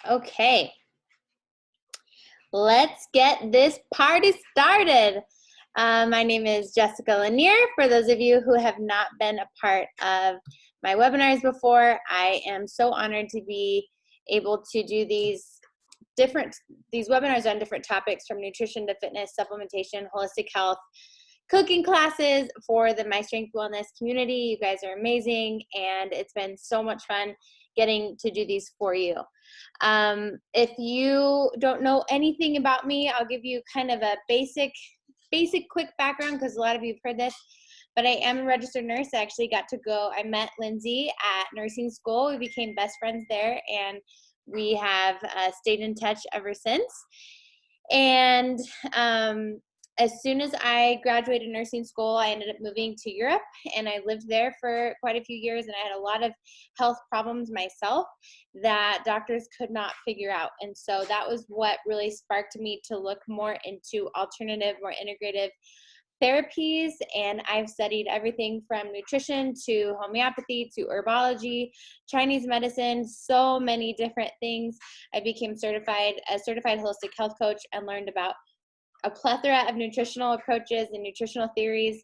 Okay, let's get this party started. My name is Jessica Lanier. For those of you who have not been a part of my webinars before, I am so honored to be able to do these webinars on different topics, from nutrition to fitness, supplementation, holistic health, cooking classes for the My Strength Wellness community. You guys are amazing, and it's been so much fun getting to do these for you. If you don't know anything about me, I'll give you kind of a basic quick background, because a lot of you have heard this, but I am a registered nurse. I actually got to go, I met Lindsay at nursing school. We became best friends there, and we have stayed in touch ever since. And as soon as I graduated nursing school, I ended up moving to Europe, and I lived there for quite a few years, and I had a lot of health problems myself that doctors could not figure out. And so that was what really sparked me to look more into alternative, more integrative therapies. And I've studied everything from nutrition to homeopathy to herbology, Chinese medicine, so many different things. I became a certified holistic health coach and learned about a plethora of nutritional approaches and nutritional theories,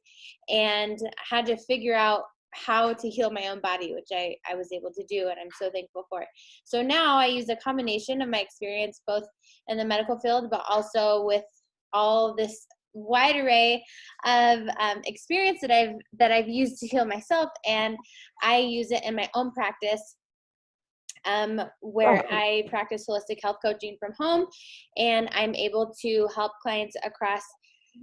and had to figure out how to heal my own body, which I was able to do, and I'm so thankful for it. So now I use a combination of my experience both in the medical field, but also with all this wide array of experience that I've used to heal myself, and I use it in my own practice, where I practice holistic health coaching from home, and I'm able to help clients across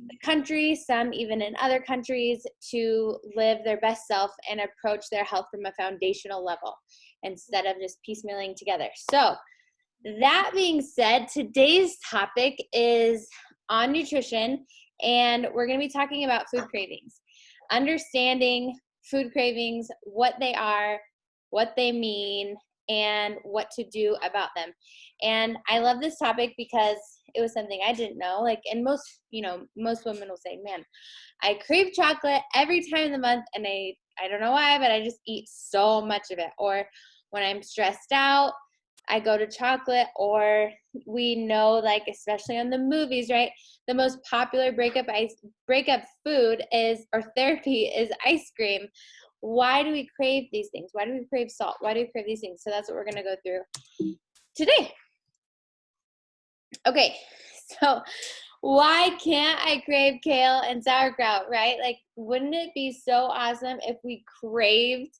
the country, some even in other countries, to live their best self and approach their health from a foundational level instead of just piecemealing together. So that being said, today's topic is on nutrition, and we're going to be talking about food cravings, understanding food cravings, what they are, what they mean, and what to do about them. And I love this topic because it was something I didn't know. Like, and most women will say, man, I crave chocolate every time of the month, and I don't know why, but I just eat so much of it. Or when I'm stressed out, I go to chocolate. Or we know, like, especially on the movies, right? The most popular breakup food or therapy is ice cream. Why do we crave these things? Why do we crave salt? Why do we crave these things? So that's what we're going to go through today. Okay, so why can't I crave kale and sauerkraut, right? Like, wouldn't it be so awesome if we craved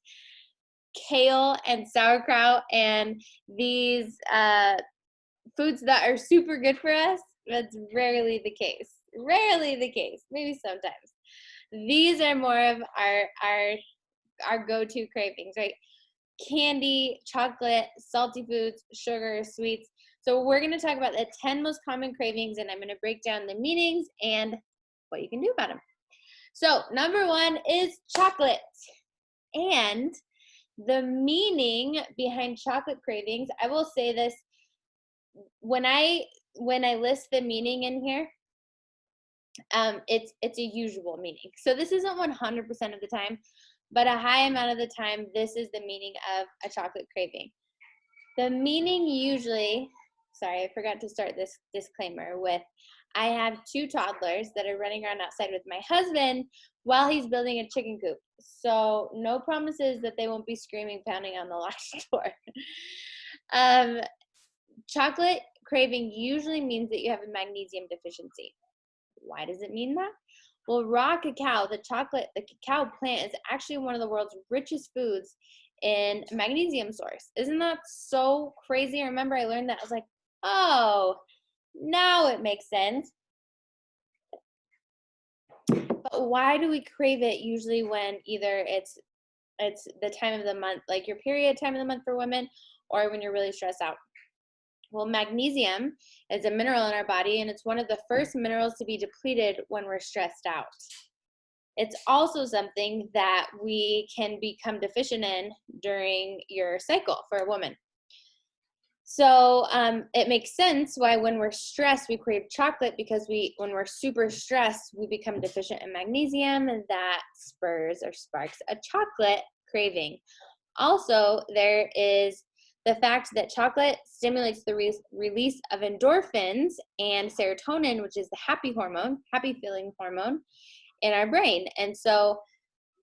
kale and sauerkraut and these foods that are super good for us? That's rarely the case. Rarely the case. Maybe sometimes. These are more of our go-to cravings, right? Candy, chocolate, salty foods, sugar, sweets. So we're going to talk about the 10 most common cravings, and I'm going to break down the meanings and what you can do about them. So number one is chocolate. And the meaning behind chocolate cravings, I will say this, when I list the meaning in here, it's a usual meaning. So this isn't 100% of the time, but a high amount of the time, this is the meaning of a chocolate craving. The meaning usually, sorry, I forgot to start this disclaimer with, I have 2 toddlers that are running around outside with my husband while he's building a chicken coop. So no promises that they won't be screaming, pounding on the latch door. Chocolate craving usually means that you have a magnesium deficiency. Why does it mean that? Well, raw cacao, the cacao plant, is actually one of the world's richest foods in magnesium source. Isn't that so crazy? I remember I learned that. I was like, oh, now it makes sense. But why do we crave it usually when either it's the time of the month, like your period time of the month for women, or when you're really stressed out? Well, magnesium is a mineral in our body, and it's one of the first minerals to be depleted when we're stressed out. It's also something that we can become deficient in during your cycle for a woman. So it makes sense why when we're stressed, we crave chocolate, because when we're super stressed, we become deficient in magnesium, and that spurs or sparks a chocolate craving. Also, there is the fact that chocolate stimulates the release of endorphins and serotonin, which is the happy hormone, happy feeling hormone in our brain. And so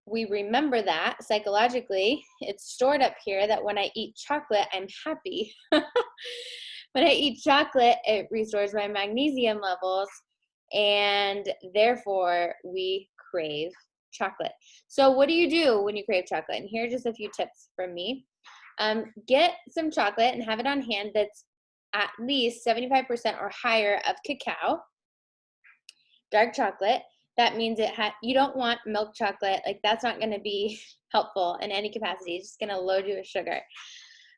we remember that psychologically, it's stored up here that when I eat chocolate, I'm happy. When I eat chocolate, it restores my magnesium levels, and therefore we crave chocolate. So what do you do when you crave chocolate? And here are just a few tips from me. Get some chocolate and have it on hand that's at least 75% or higher of cacao, dark chocolate. That means you don't want milk chocolate. Like, that's not going to be helpful in any capacity. It's just going to load you with sugar.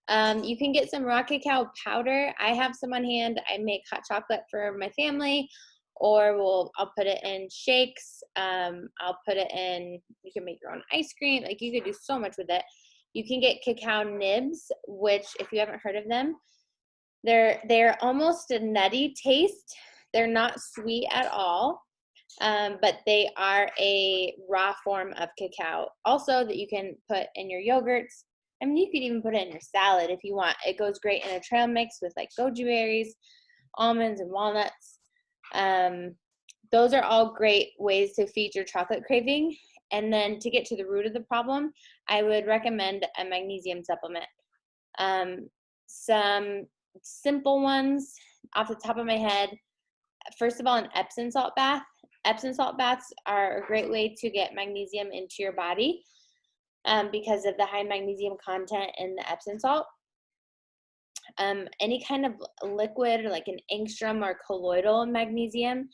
You can get some raw cacao powder. I have some on hand. I make hot chocolate for my family, or I'll put it in shakes. I'll put it in, you can make your own ice cream. Like, you could do so much with it. You can get cacao nibs, which, if you haven't heard of them, they're almost a nutty taste. They're not sweet at all. But they are a raw form of cacao also that you can put in your yogurts. I mean, you could even put it in your salad if you want. It goes great in a trail mix with like goji berries, almonds, and walnuts. Those are all great ways to feed your chocolate craving. And then to get to the root of the problem, I would recommend a magnesium supplement. Some simple ones off the top of my head. First of all, an Epsom salt bath. Epsom salt baths are a great way to get magnesium into your body because of the high magnesium content in the Epsom salt. Any kind of liquid, like an angstrom or colloidal magnesium,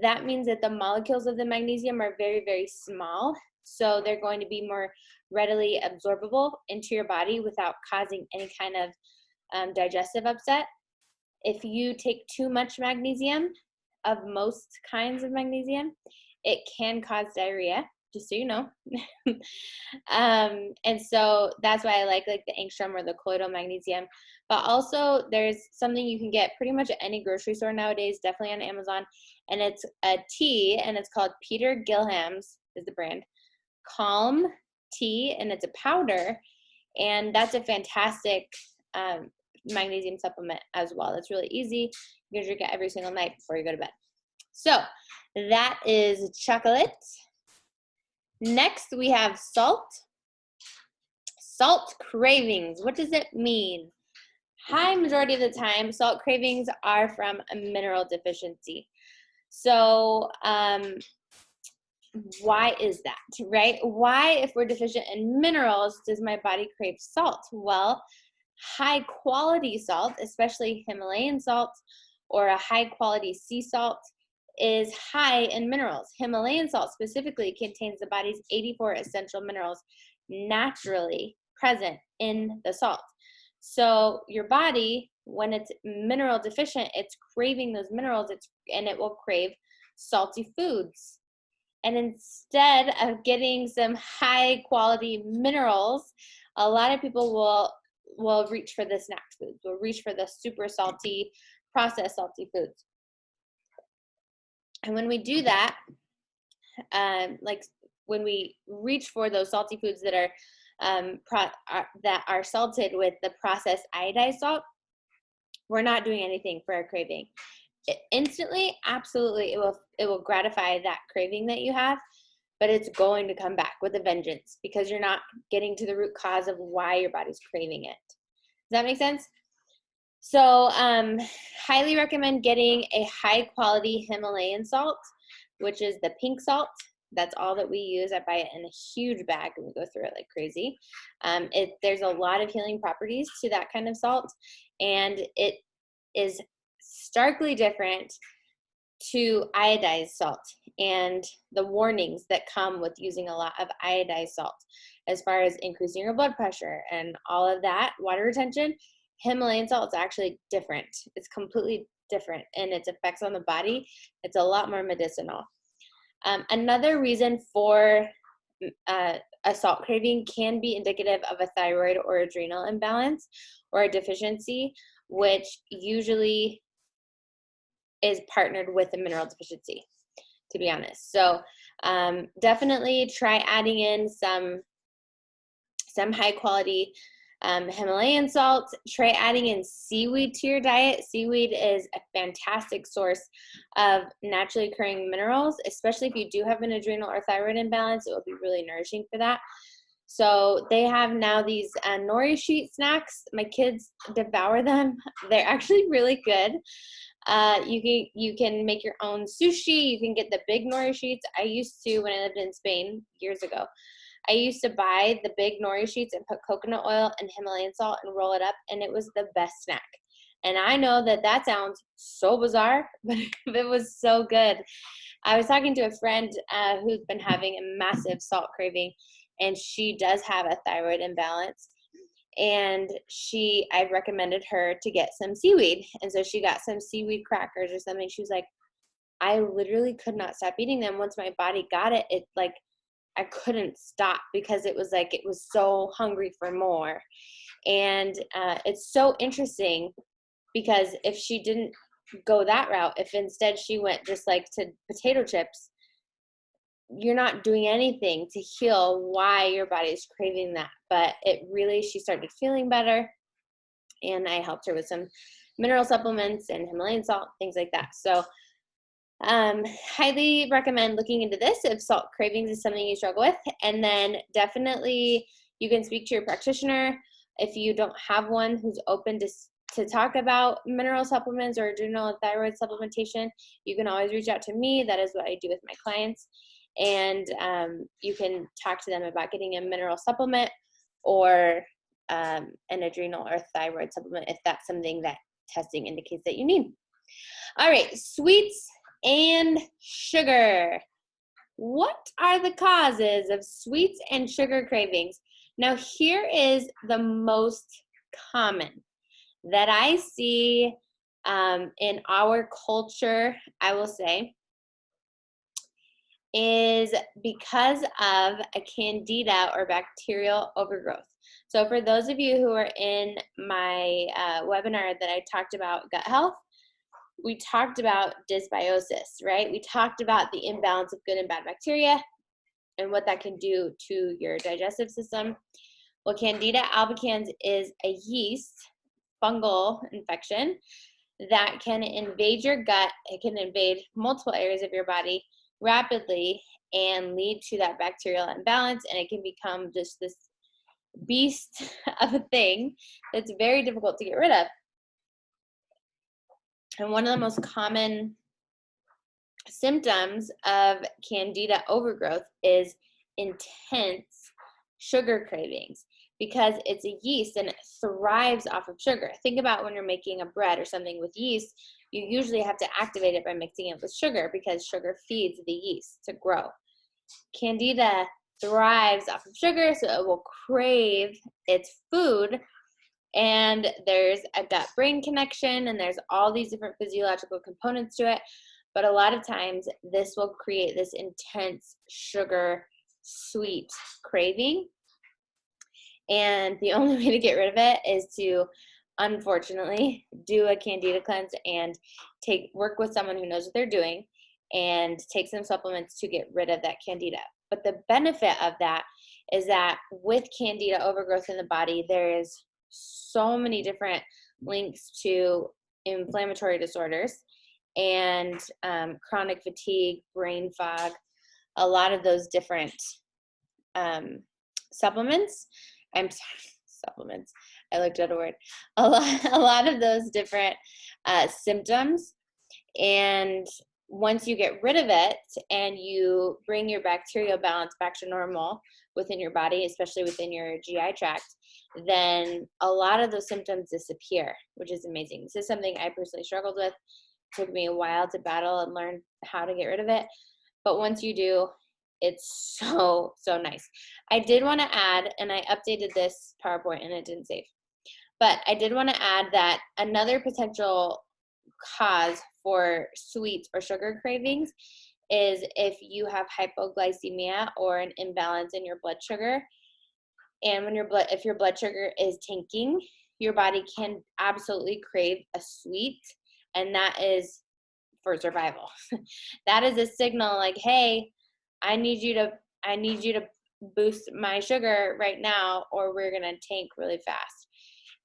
that means that the molecules of the magnesium are very, very small. So they're going to be more readily absorbable into your body without causing any kind of digestive upset. If you take too much magnesium, of most kinds of magnesium, it can cause diarrhea, just so you know. And so that's why I like the angstrom or the colloidal magnesium. But also there's something you can get pretty much at any grocery store nowadays, definitely on Amazon, and it's a tea, and it's called Peter Gilham's is the brand. Calm tea, and it's a powder, and that's a fantastic magnesium supplement as well. It's really easy. You can drink it every single night before you go to bed. So that is chocolate. Next, we have salt. Salt cravings. What does it mean? High majority of the time, salt cravings are from a mineral deficiency. So why is that, right? Why, if we're deficient in minerals, does my body crave salt? Well, high quality salt, especially Himalayan salt or a high quality sea salt, is high in minerals. Himalayan salt specifically contains the body's 84 essential minerals naturally present in the salt. So your body, when it's mineral deficient, it's craving those minerals, and it will crave salty foods. And instead of getting some high quality minerals, a lot of people will reach for the snack foods, will reach for the super salty, processed salty foods. And when we do that, like when we reach for those salty foods that are salted with the processed iodized salt, we're not doing anything for our craving. Instantly, absolutely, it will gratify that craving that you have, but it's going to come back with a vengeance because you're not getting to the root cause of why your body's craving it. Does that make sense? So highly recommend getting a high quality Himalayan salt, which is the pink salt. That's all that we use. I buy it in a huge bag and we go through it like crazy. There's a lot of healing properties to that kind of salt, and it is starkly different to iodized salt and the warnings that come with using a lot of iodized salt as far as increasing your blood pressure and all of that, water retention. Himalayan salt is actually different. It's completely different in its effects on the body. It's a lot more medicinal. Another reason for a salt craving can be indicative of a thyroid or adrenal imbalance or a deficiency, which usually is partnered with a mineral deficiency, to be honest. So definitely try adding in some high quality Himalayan salt. Try adding in seaweed to your diet. Seaweed is a fantastic source of naturally occurring minerals, especially if you do have an adrenal or thyroid imbalance. It will be really nourishing for that. So they have now these nori sheet snacks. My kids devour them. They're actually really good. You can make your own sushi. You can get the big nori sheets. I used to, when I lived in Spain years ago, I used to buy the big nori sheets and put coconut oil and Himalayan salt and roll it up, and it was the best snack. And I know that that sounds so bizarre, but it was so good. I was talking to a friend who's been having a massive salt craving, and she does have a thyroid imbalance. And I recommended her to get some seaweed. And so she got some seaweed crackers or something. She was like, I literally could not stop eating them. Once my body got it, it like, I couldn't stop because it was like, it was so hungry for more. And it's so interesting because if she didn't go that route, if instead she went just like to potato chips, you're not doing anything to heal why your body is craving that. But it really, she started feeling better, and I helped her with some mineral supplements and Himalayan salt, things like that. So highly recommend looking into this if salt cravings is something you struggle with. And then definitely you can speak to your practitioner if you don't have one who's open to talk about mineral supplements or adrenal and thyroid supplementation. You can always reach out to me. That is what I do with my clients. And you can talk to them about getting a mineral supplement or an adrenal or thyroid supplement if that's something that testing indicates that you need. All right, sweets and sugar. What are the causes of sweets and sugar cravings? Now, here is the most common that I see in our culture, I will say, is because of a candida or bacterial overgrowth. So for those of you who are in my webinar that I talked about gut health, we talked about dysbiosis, right? We talked about the imbalance of good and bad bacteria and what that can do to your digestive system. Well, Candida albicans is a yeast fungal infection that can invade your gut. It can invade multiple areas of your body rapidly and lead to that bacterial imbalance, and it can become just this beast of a thing that's very difficult to get rid of. And one of the most common symptoms of candida overgrowth is intense sugar cravings, because it's a yeast and it thrives off of sugar. Think about when you're making a bread or something with yeast, you usually have to activate it by mixing it with sugar because sugar feeds the yeast to grow. Candida thrives off of sugar, so it will crave its food. And there's a gut-brain connection, and there's all these different physiological components to it. But a lot of times, this will create this intense sugar, sweet craving. And the only way to get rid of it is to, unfortunately, do a candida cleanse and work with someone who knows what they're doing and take some supplements to get rid of that candida. But the benefit of that is that with candida overgrowth in the body, there is so many different links to inflammatory disorders and chronic fatigue, brain fog, a lot of those different supplements. I'm sorry, supplements. I looked at a word. A lot of those different symptoms. And once you get rid of it and you bring your bacterial balance back to normal within your body, especially within your GI tract, then a lot of those symptoms disappear, which is amazing. This is something I personally struggled with. It took me a while to battle and learn how to get rid of it. But once you do, it's so, so nice. I did want to add, and I updated this PowerPoint and it didn't save, but I did want to add that another potential cause for sweets or sugar cravings is if you have hypoglycemia or an imbalance in your blood sugar. And when if your blood sugar is tanking, your body can absolutely crave a sweet, and that is for survival. That is a signal like, hey, I need you to boost my sugar right now or we're going to tank really fast.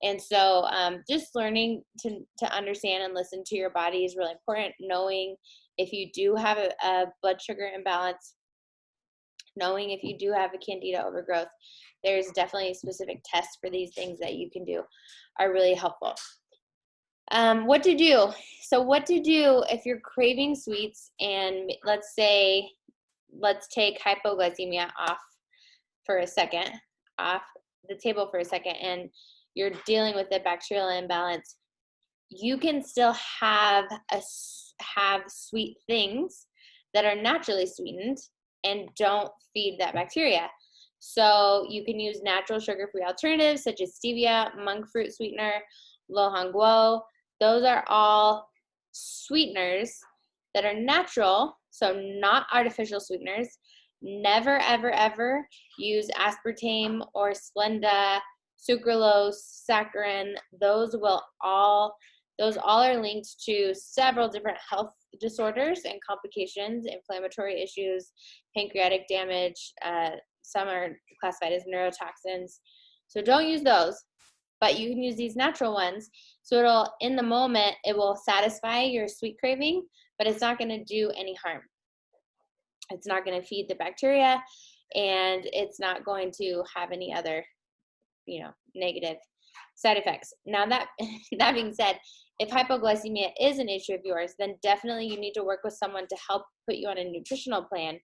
And so just learning to understand and listen to your body is really important. Knowing if you do have a blood sugar imbalance, knowing if you do have a candida overgrowth, there's definitely specific tests for these things that you can do are really helpful. What to do? So what to do if you're craving sweets and let's take hypoglycemia off the table for a second, and you're dealing with a bacterial imbalance. You can still have sweet things that are naturally sweetened and don't feed that bacteria. So you can use natural sugar-free alternatives such as stevia, monk fruit sweetener, lo hong guo. Those are all sweeteners that are natural, so not artificial sweeteners. Never, ever, ever use aspartame or Splenda, sucralose, saccharin. Those all are linked to several different health disorders and complications, inflammatory issues, pancreatic damage. Some are classified as neurotoxins. So don't use those, but you can use these natural ones. So in the moment, it will satisfy your sweet craving, but it's not going to do any harm. It's not going to feed the bacteria, and it's not going to have any other, negative side effects. Now that being said, if hypoglycemia is an issue of yours, then definitely you need to work with someone to help put you on a nutritional plan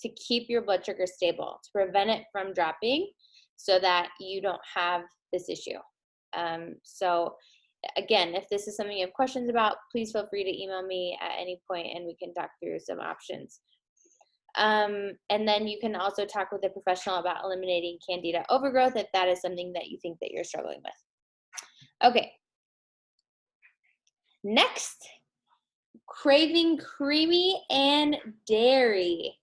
to keep your blood sugar stable, to prevent it from dropping so that you don't have this issue. So again, if this is something you have questions about, please feel free to email me at any point and we can talk through some options. And then you can also talk with a professional about eliminating candida overgrowth if that is something that you think that you're struggling with. Okay. Next, craving creamy and dairy.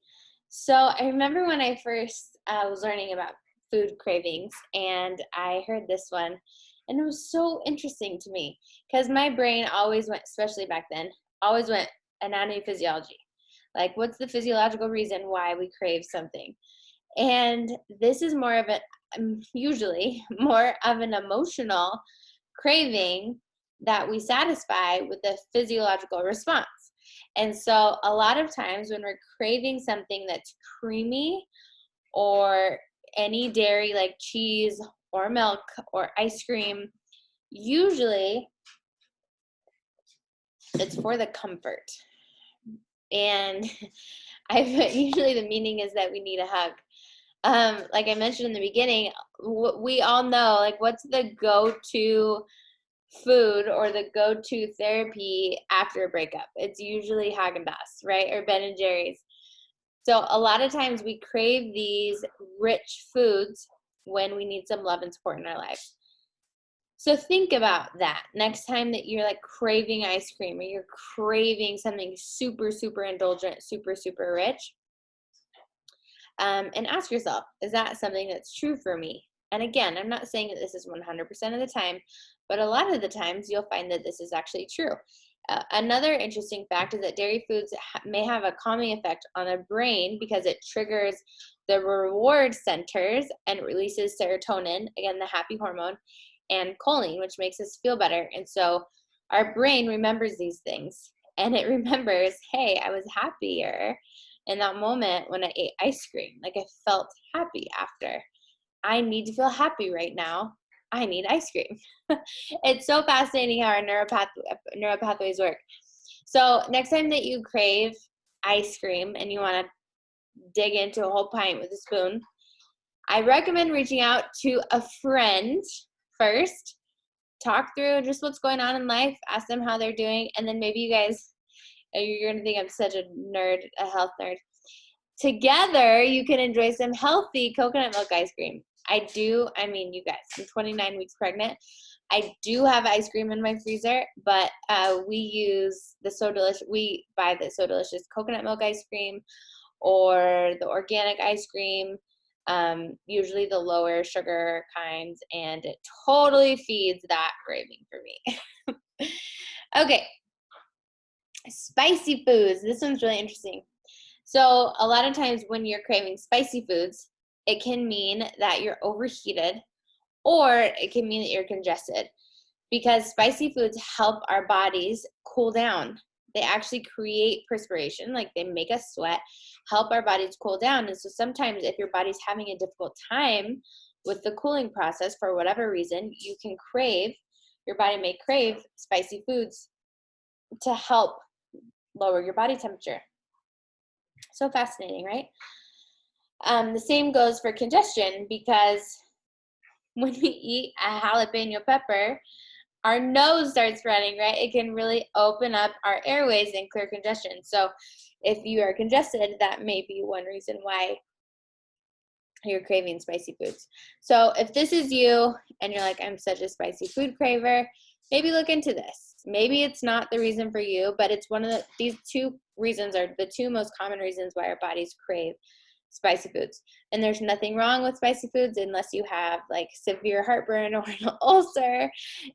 So I remember when I first was learning about food cravings, and I heard this one, and it was so interesting to me because my brain always went, especially back then, always went anatomy, physiology. Like, what's the physiological reason why we crave something? And this is usually more of an emotional craving that we satisfy with a physiological response. And so a lot of times when we're craving something that's creamy or any dairy like cheese or milk or ice cream, usually it's for the comfort. And usually the meaning is that we need a hug. Like I mentioned in the beginning, we all know, like, what's the go-to food or the go-to therapy after a breakup? It's usually Haagen-Dazs, right? Or Ben and Jerry's. So a lot of times we crave these rich foods when we need some love and support in our lives. So think about that next time that you're like craving ice cream or you're craving something super, super indulgent, super, super rich. And ask yourself, is that something that's true for me? And again, I'm not saying that this is 100% of the time, but a lot of the times you'll find that this is actually true. Another interesting fact is that dairy foods may have a calming effect on the brain because it triggers the reward centers and releases serotonin, again, the happy hormone, and choline, which makes us feel better. And so our brain remembers these things, and it remembers, hey, I was happier in that moment when I ate ice cream. Like, I felt happy after. I need to feel happy right now. I need ice cream. It's so fascinating how our neural pathways work. So next time that you crave ice cream and you want to dig into a whole pint with a spoon, I recommend reaching out to a friend first, talk through just what's going on in life, ask them how they're doing, and then maybe you're going to think I'm such a nerd, a health nerd. Together, you can enjoy some healthy coconut milk ice cream. You guys, I'm 29 weeks pregnant. I do have ice cream in my freezer, but we buy the So Delicious coconut milk ice cream or the organic ice cream, usually the lower sugar kinds, and it totally feeds that craving for me. Okay, spicy foods. This one's really interesting. So a lot of times when you're craving spicy foods, it can mean that you're overheated, or it can mean that you're congested, because spicy foods help our bodies cool down. They actually create perspiration, like they make us sweat, help our bodies cool down. And so sometimes if your body's having a difficult time with the cooling process for whatever reason, your body may crave spicy foods to help lower your body temperature. So fascinating, right? The same goes for congestion, because when we eat a jalapeno pepper, our nose starts running, right? It can really open up our airways and clear congestion. So if you are congested, that may be one reason why you're craving spicy foods. So if this is you and you're like, I'm such a spicy food craver, maybe look into this. Maybe it's not the reason for you, but it's one of these two reasons are the two most common reasons why our bodies crave spicy foods. And there's nothing wrong with spicy foods unless you have like severe heartburn or an ulcer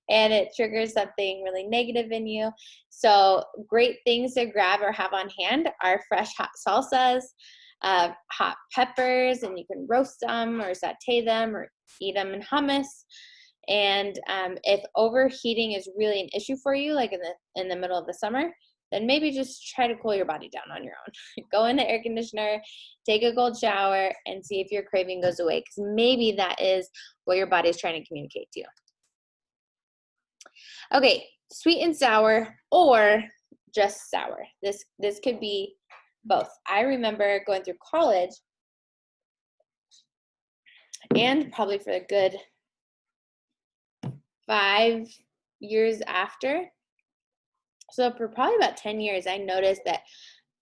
and it triggers something really negative in you. So great things to grab or have on hand are fresh hot salsas, hot peppers, and you can roast them or saute them or eat them in hummus. And if overheating is really an issue for you, like in the middle of the summer, then maybe just try to cool your body down on your own. Go in the air conditioner, take a cold shower, and see if your craving goes away, because maybe that is what your body is trying to communicate to you. Okay, sweet and sour, or just sour. This could be both. I remember going through college, and probably for a good 5 years after, so for probably about 10 years, I noticed that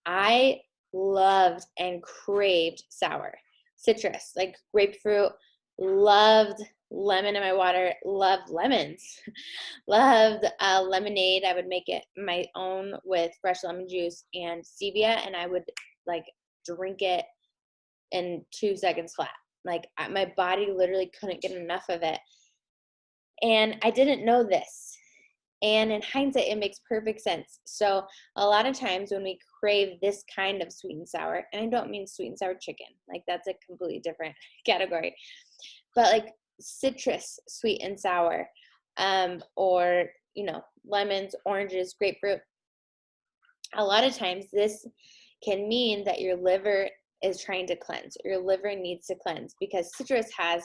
I loved and craved sour. Citrus, like grapefruit, loved lemon in my water, loved lemons, loved lemonade. I would make it my own with fresh lemon juice and stevia, and I would like drink it in 2 seconds flat. Like my body literally couldn't get enough of it. And I didn't know this. And in hindsight, it makes perfect sense. So a lot of times when we crave this kind of sweet and sour, and I don't mean sweet and sour chicken, like that's a completely different category, but like citrus sweet and sour, or, lemons, oranges, grapefruit, a lot of times this can mean that your liver is trying to cleanse. Your liver needs to cleanse, because citrus has,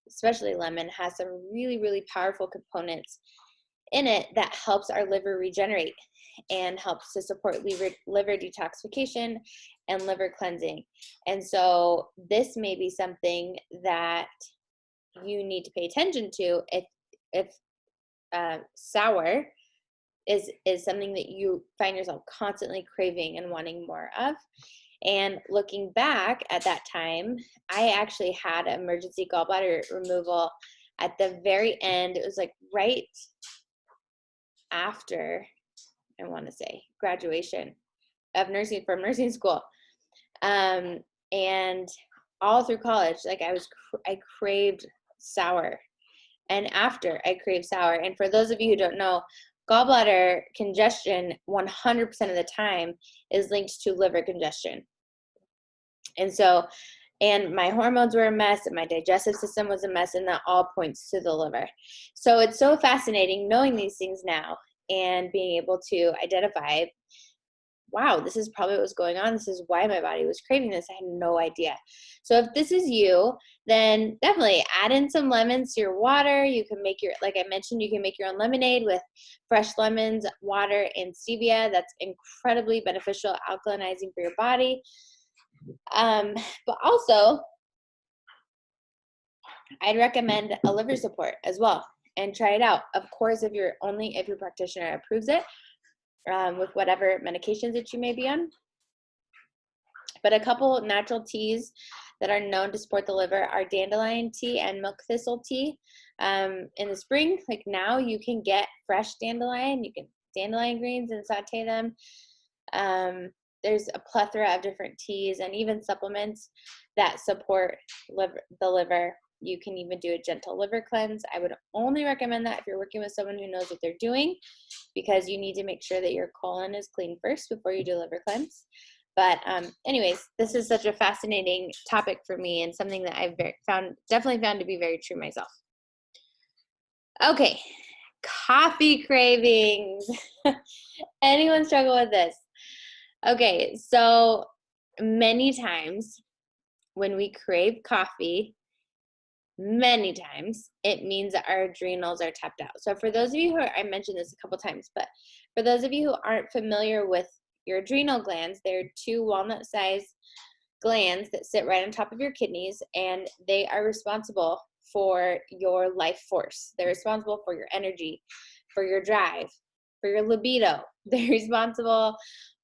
especially lemon, has some really, really powerful components in it that helps our liver regenerate and helps to support liver detoxification and liver cleansing. And so this may be something that you need to pay attention to if sour is something that you find yourself constantly craving and wanting more of. And looking back at that time, I actually had emergency gallbladder removal at the very end. It was like right after, I want to say, graduation of from nursing school, and all through college, like I craved sour, and after I craved sour. And for those of you who don't know, gallbladder congestion 100% of the time is linked to liver congestion. And so, and my hormones were a mess, and my digestive system was a mess, and that all points to the liver. So it's so fascinating knowing these things now and being able to identify, wow, this is probably what was going on. This is why my body was craving this. I had no idea. So if this is you, then definitely add in some lemons to your water. You can make like I mentioned, you can make your own lemonade with fresh lemons, water, and stevia. That's incredibly beneficial, alkalinizing for your body. But also, I'd recommend a liver support as well, and try it out. Of course, if your practitioner approves it, with whatever medications that you may be on. But a couple natural teas that are known to support the liver are dandelion tea and milk thistle tea. In the spring, like now, you can get fresh dandelion. You can dandelion greens and saute them. There's a plethora of different teas and even supplements that support the liver. You can even do a gentle liver cleanse. I would only recommend that if you're working with someone who knows what they're doing, because you need to make sure that your colon is clean first before you do liver cleanse. But anyways, this is such a fascinating topic for me and something that I've definitely found to be very true myself. Okay, coffee cravings. Anyone struggle with this? Okay, so many times when we crave coffee, many times it means that our adrenals are tapped out. So for those of you I mentioned this a couple times, but for those of you who aren't familiar with your adrenal glands, they're two walnut-sized glands that sit right on top of your kidneys, and they are responsible for your life force. They're responsible for your energy, for your drive, for your libido. They're responsible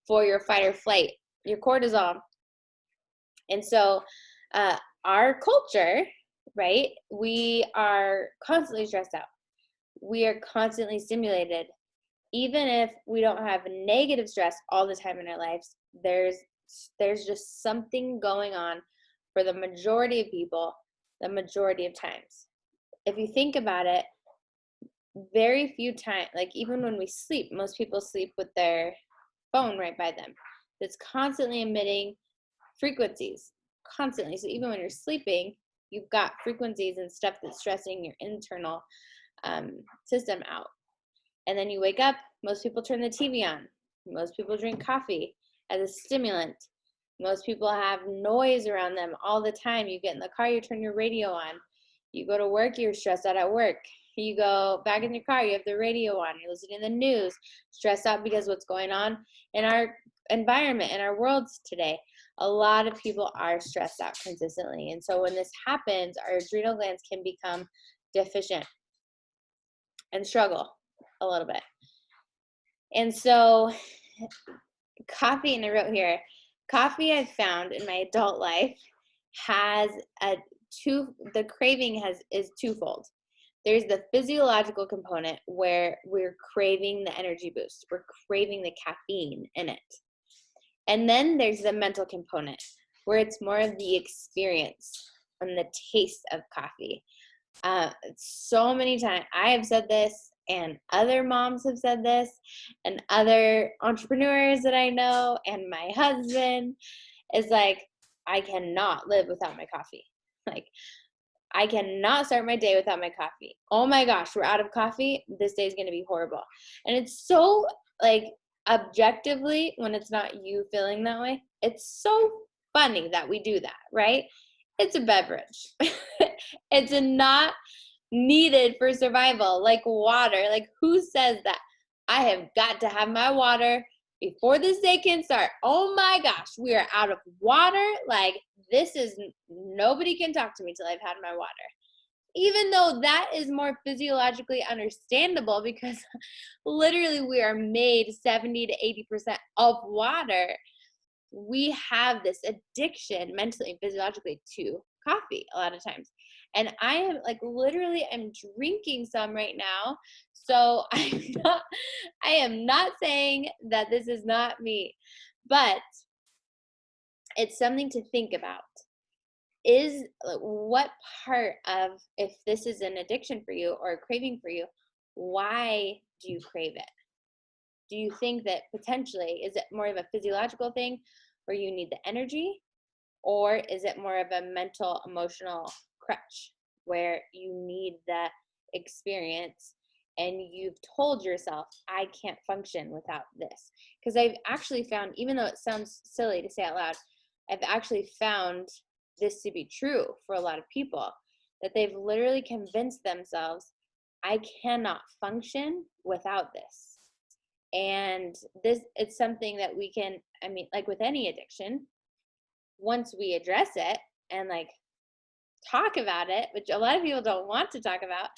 for your fight or flight, your cortisol. And so our culture, right, we are constantly stressed out. We are constantly stimulated. Even if we don't have negative stress all the time in our lives, there's just something going on for the majority of people, the majority of times. If you think about it, very few times, like even when we sleep, most people sleep with their phone right by them. It's constantly emitting frequencies, constantly. So even when you're sleeping, you've got frequencies and stuff that's stressing your internal system out. And then you wake up, most people turn the TV on. Most people drink coffee as a stimulant. Most people have noise around them all the time. You get in the car, you turn your radio on. You go to work, you're stressed out at work. You go back in your car, you have the radio on. You're listening to the news, stressed out because what's going on in our environment, in our worlds today. A lot of people are stressed out consistently. And so when this happens, our adrenal glands can become deficient and struggle a little bit. And so coffee, and I wrote here, coffee I've found in my adult life has the craving is twofold. There's the physiological component where we're craving the energy boost. We're craving the caffeine in it. And then there's the mental component where it's more of the experience and the taste of coffee. So many times I have said this, and other moms have said this, and other entrepreneurs that I know, and my husband is like, I cannot live without my coffee. Like, I cannot start my day without my coffee. Oh my gosh, we're out of coffee. This day is going to be horrible. And it's so, like, objectively, when it's not you feeling that way, it's so funny that we do that, right? It's a beverage. It's not needed for survival, like water. Like, who says that? I have got to have my water before this day can start. Oh my gosh, we are out of water. Like, nobody can talk to me till I've had my water. Even though that is more physiologically understandable, because literally we are made 70 to 80% of water. We have this addiction mentally and physiologically to coffee a lot of times. And I am like, literally, I'm drinking some right now. So I am not saying that this is not me, but it's something to think about. Is what part of, if this is an addiction for you or a craving for you, why do you crave it? Do you think that potentially, is it more of a physiological thing where you need the energy, or is it more of a mental, emotional crutch where you need the experience and you've told yourself, I can't function without this? Because I've actually found, even though it sounds silly to say out loud, I've actually found this to be true for a lot of people, that they've literally convinced themselves, I cannot function without this. And it's something that we can, I mean, like with any addiction, once we address it and like talk about it, which a lot of people don't want to talk about,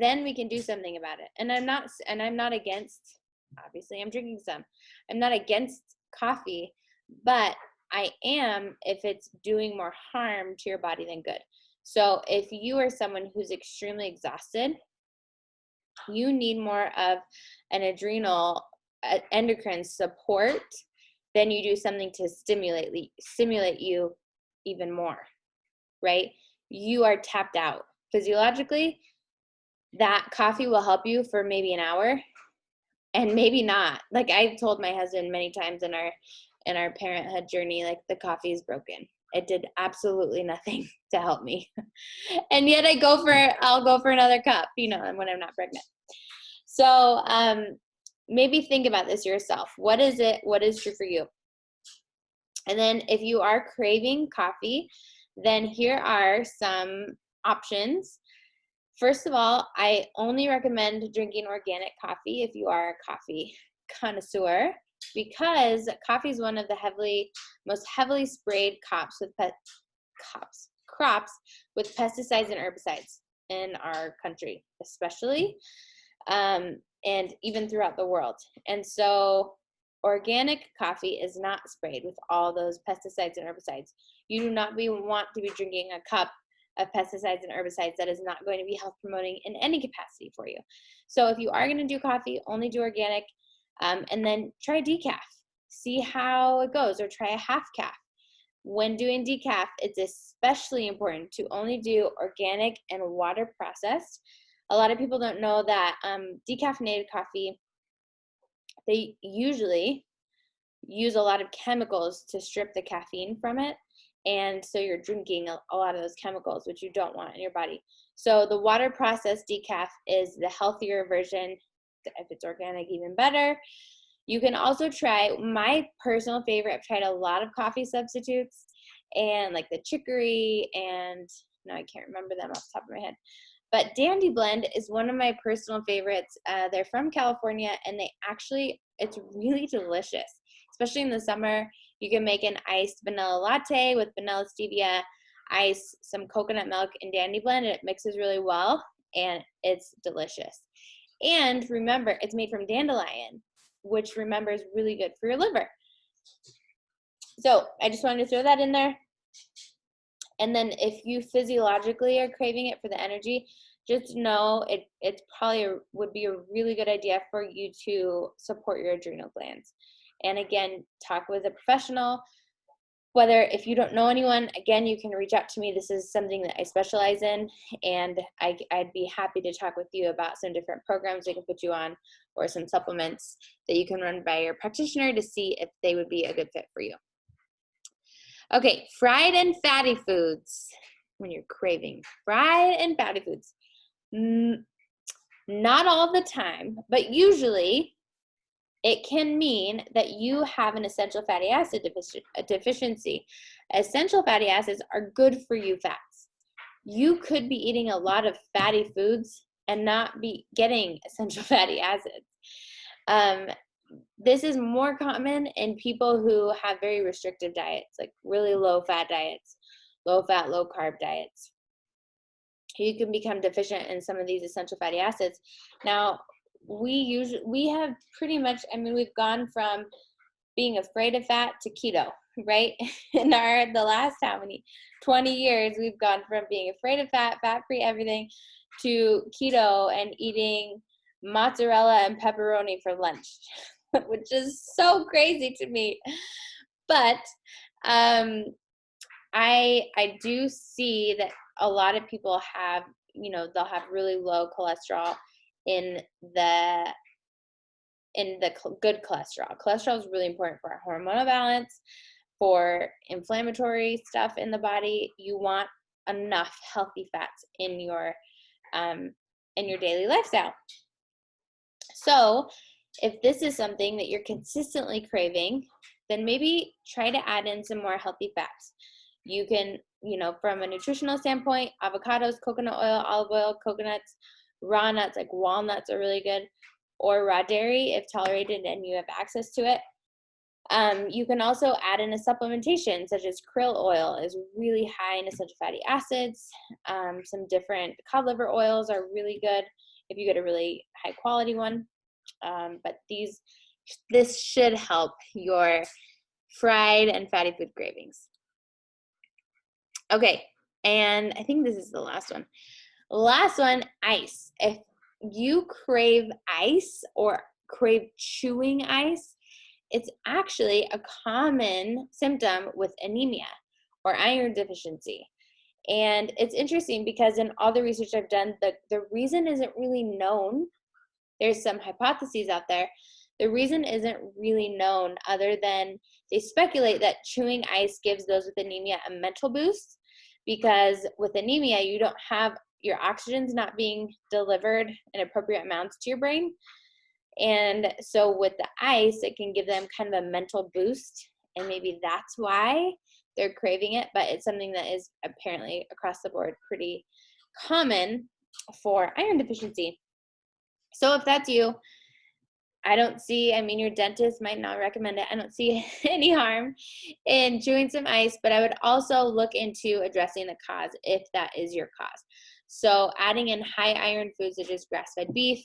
then we can do something about it. And I'm not against, obviously I'm drinking some, I'm not against coffee, but I am if it's doing more harm to your body than good. So if you are someone who's extremely exhausted, you need more of an adrenal endocrine support, then you do something to stimulate you even more, right? You are tapped out. Physiologically, that coffee will help you for maybe an hour and maybe not. Like I've told my husband many times in in our parenthood journey, like the coffee is broken. It did absolutely nothing to help me. And yet I'll go for another cup, when I'm not pregnant. So maybe think about this yourself. What is true for you? And then if you are craving coffee, then here are some options. First of all, I only recommend drinking organic coffee if you are a coffee connoisseur, because coffee is one of the most heavily sprayed crops with pesticides and herbicides in our country, especially, and even throughout the world. And so organic coffee is not sprayed with all those pesticides and herbicides. You do not want to be drinking a cup of pesticides and herbicides that is not going to be health promoting in any capacity for you. So if you are going to do coffee, only do organic, and then try decaf. See how it goes, or try a half calf. When doing decaf, it's especially important to only do organic and water processed. A lot of people don't know that decaffeinated coffee, they usually use a lot of chemicals to strip the caffeine from it. And so you're drinking a lot of those chemicals, which you don't want in your body. So the water processed decaf is the healthier version. If it's organic, even better. You can also try my personal favorite. I've tried a lot of coffee substitutes, and like the chicory, and now I can't remember them off the top of my head. But Dandy Blend is one of my personal favorites. They're from California, and it's really delicious, especially in the summer. You can make an iced vanilla latte with vanilla stevia, ice, some coconut milk, and Dandy Blend, and it mixes really well, and it's delicious. And remember, it's made from dandelion, which, remember, is really good for your liver. So I just wanted to throw that in there. And then if you physiologically are craving it for the energy, just know it probably would be a really good idea for you to support your adrenal glands. And again, talk with a professional. Whether, if you don't know anyone, again, you can reach out to me. This is something that I specialize in, and I'd be happy to talk with you about some different programs we can put you on, or some supplements that you can run by your practitioner to see if they would be a good fit for you. Okay, fried and fatty foods. When you're craving fried and fatty foods, not all the time, but usually it can mean that you have an essential fatty acid deficiency. Essential fatty acids are good for you fats. You could be eating a lot of fatty foods and not be getting essential fatty acids. This is more common in people who have very restrictive diets, like really low fat diets, low fat, low carb diets. You can become deficient in some of these essential fatty acids. Now, we have pretty much, we've gone from being afraid of fat to keto, right? In the last 20 years, we've gone from being afraid of fat, fat-free everything, to keto and eating mozzarella and pepperoni for lunch, which is so crazy to me. But I do see that a lot of people have, they'll have really low cholesterol in the good cholesterol. Cholesterol is really important for our hormonal balance, for inflammatory stuff in the body. You want enough healthy fats in your daily lifestyle. So if this is something that you're consistently craving, then maybe try to add in some more healthy fats. You can, from a nutritional standpoint, avocados, coconut oil, olive oil, coconuts, raw nuts like walnuts are really good, or raw dairy if tolerated and you have access to it. You can also add in a supplementation, such as krill oil is really high in essential fatty acids. Some different cod liver oils are really good if you get a really high quality one. But this should help your fried and fatty food cravings. Okay, and I think this is the last one. Last one, ice. If you crave ice or crave chewing ice, it's actually a common symptom with anemia or iron deficiency. And it's interesting because in all the research I've done, the reason isn't really known. There's some hypotheses out there, The reason isn't really known, other than they speculate that chewing ice gives those with anemia a mental boost, because with anemia, you don't have, your oxygen's not being delivered in appropriate amounts to your brain. And so with the ice, it can give them kind of a mental boost, and maybe that's why they're craving it. But it's something that is apparently across the board pretty common for iron deficiency. So if that's you, I don't see, I mean, your dentist might not recommend it. I don't see any harm in chewing some ice, but I would also look into addressing the cause if that is your cause. So adding in high iron foods such as grass-fed beef,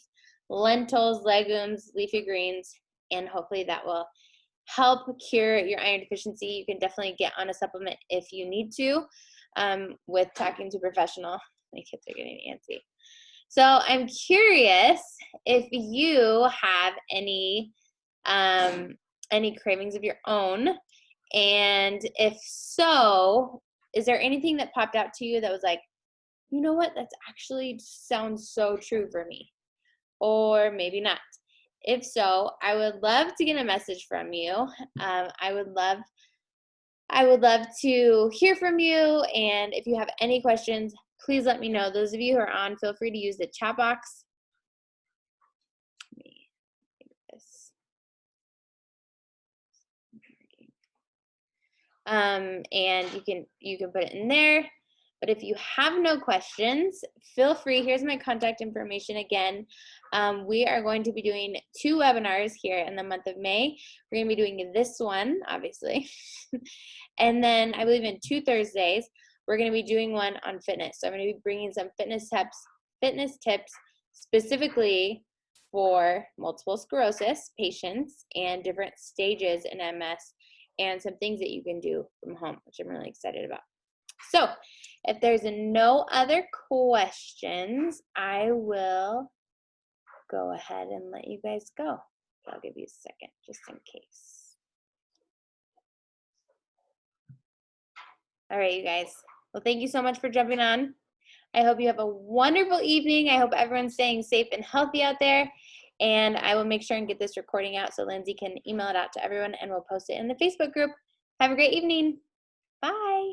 lentils, legumes, leafy greens, and hopefully that will help cure your iron deficiency. You can definitely get on a supplement if you need to, with talking to a professional. My kids are getting antsy. So I'm curious if you have any cravings of your own, and if so, is there anything that popped out to you that was like, you know what, that's actually sounds so true for me, or maybe not? If so, I would love to get a message from you. I would love to hear from you, and if you have any questions, please let me know. Those of you who are on, feel free to use the chat box. Let me think of this. And you can put it in there. But if you have no questions, feel free. Here's my contact information again. We are going to be doing 2 webinars here in the month of May. We're going to be doing this one, obviously. And then I believe in 2 Thursdays, we're going to be doing one on fitness. So I'm going to be bringing some fitness tips specifically for multiple sclerosis patients and different stages in MS, and some things that you can do from home, which I'm really excited about. So if there's no other questions, I will go ahead and let you guys go. I'll give you a second just in case. All right, you guys. Well, thank you so much for jumping on. I hope you have a wonderful evening. I hope everyone's staying safe and healthy out there. And I will make sure and get this recording out so Lindsay can email it out to everyone, and we'll post it in the Facebook group. Have a great evening. Bye.